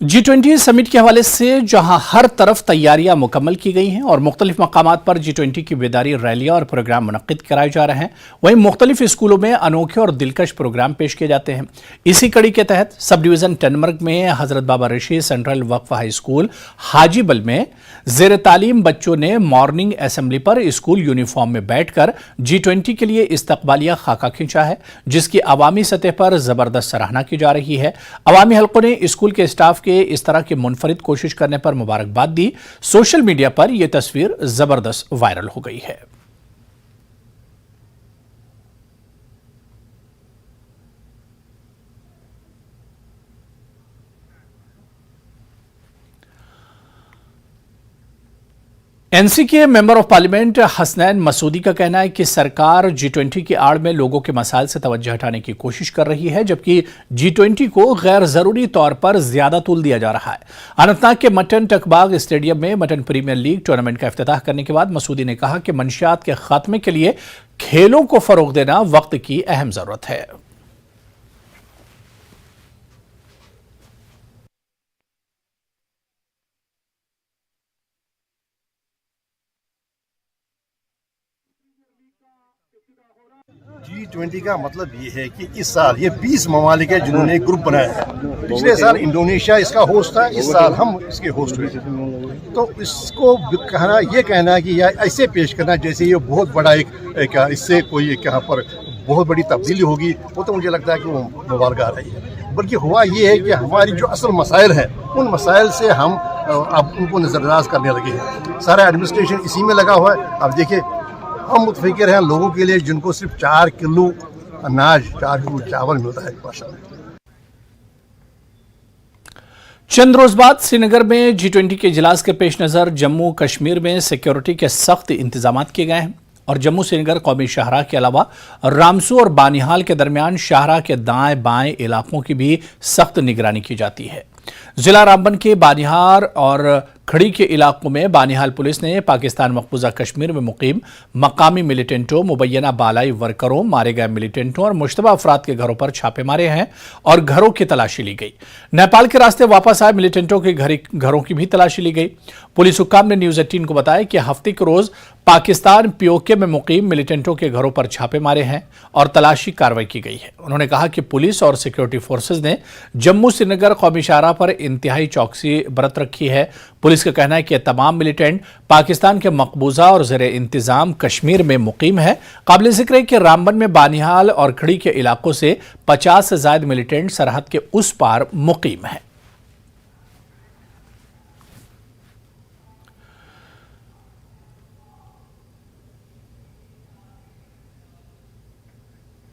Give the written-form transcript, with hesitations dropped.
G20 summit के हवाले से जहां हर तरफ तैयारियां मुकम्मल की गई हैं और मुख्तलिफ मकामात पर G20 की बेदारी रैलियां और प्रोग्राम मुनक्किद कराए जा रहे हैं, वहीं मुख्तलिफ स्कूलों में अनोखे और दिलकश प्रोग्राम पेश किए जाते हैं। इसी कड़ी के तहत सब डिवीज़न टनमर्ग में हजरत बाबा ऋषि सेंट्रल वक्फ हाई स्कूल हाजीबल में ज़ेर तालीम बच्चों ने मॉर्निंग असेंबली पर स्कूल यूनिफॉर्म में बैठकर G20 के लिए इस्तकबालिया खाका खींचा है, जिसकी अवामी सतह पर ज़बरदस्त सराहना की जा रही है। अवामी हलकों ने स्कूल के स्टाफ के इस तरह की मुनफरिद कोशिश करने पर मुबारकबाद दी। सोशल मीडिया पर यह तस्वीर जबरदस्त वायरल हो गई है। एनसी के member of parliament Hasnain Masoodi का कहना है कि सरकार G20 की आड़ में लोगों के मसाइल से तवज्जो हटाने की कोशिश कर रही है, जबकि G20 को गैर जरूरी तौर पर ज्यादा तूल दिया जा रहा है। अनंतनाग के मटन टकबाग स्टेडियम में मटन प्रीमियर लीग टूर्नामेंट का इफ्तिताह करने के बाद मसूदी ने कहा कि मंशियात के खात्मे के लिए खेलों को फरोग देना वक्त की अहम जरूरत है। G20 का मतलब ये है कि इस साल ये 20 ममालिक है जिन्होंने ग्रुप बनाया है। पिछले साल इंडोनेशिया इसका होस्ट था, इस साल हम इसके होस्ट हुए। तो इसको कहना कि या ऐसे पेश करना जैसे ये बहुत बड़ा एक इससे कोई यहाँ पर बहुत बड़ी तब्दीली होगी, वो तो मुझे लगता है कि वो मुबारक आ रही है। बल्कि हुआ ये है कि हमारी जो असल मसाइल हैं उन मसाइल से हम अब उनको नज़रअंदाज करने लगे हैं। सारा एडमिनिस्ट्रेशन इसी में लगा हुआ है। अब देखिए, हम मुतफिकर हैं लोगों के लिए जिनको सिर्फ 4 किलो अनाज 4 किलो चावल मिलता है भाषा में। चंद रोज बाद श्रीनगर में G20 के इजलास के पेश नज़र जम्मू कश्मीर में सिक्योरिटी के सख्त इंतजाम किए गए हैं और जम्मू श्रीनगर कौमी शाहराह के अलावा रामसू और बानिहाल के दरमियान शाहराह के दाएं बाएं इलाकों की भी सख्त निगरानी की जाती है। जिला रामबन के बानिहाल और खड़ी के इलाकों में बानिहाल पुलिस ने पाकिस्तान मकबूजा कश्मीर में मुकीम मकामी मिलिटेंटों, मुबैना बालाई वर्करों, मारे गए मिलिटेंटों और मुश्तबा अफराद के घरों पर छापे मारे हैं और घरों की तलाशी ली गई। नेपाल के रास्ते वापस आए मिलिटेंटों के घरों की भी तलाशी ली गई। पुलिस हुक्काम ने न्यूज़ 18 को बताया कि हफ्ते के रोज पाकिस्तान पीओके में मुकीम मिलिटेंटों के घरों पर छापे मारे हैं और तलाशी कार्रवाई की गई है। उन्होंने कहा कि पुलिस और सिक्योरिटी फोर्सेज ने जम्मू श्रीनगर कौमी शाहराह पर इंतहाई चौकसी बरत रखी है। पुलिस का कहना है कि तमाम मिलिटेंट पाकिस्तान के मकबूजा और ज़ेर इंतजाम कश्मीर में मुकीम है। काबिल जिक्र है कि रामबन में बानिहाल और खड़ी के इलाकों से 50 से ज्यादा मिलिटेंट सरहद के उस पार मुकीम है।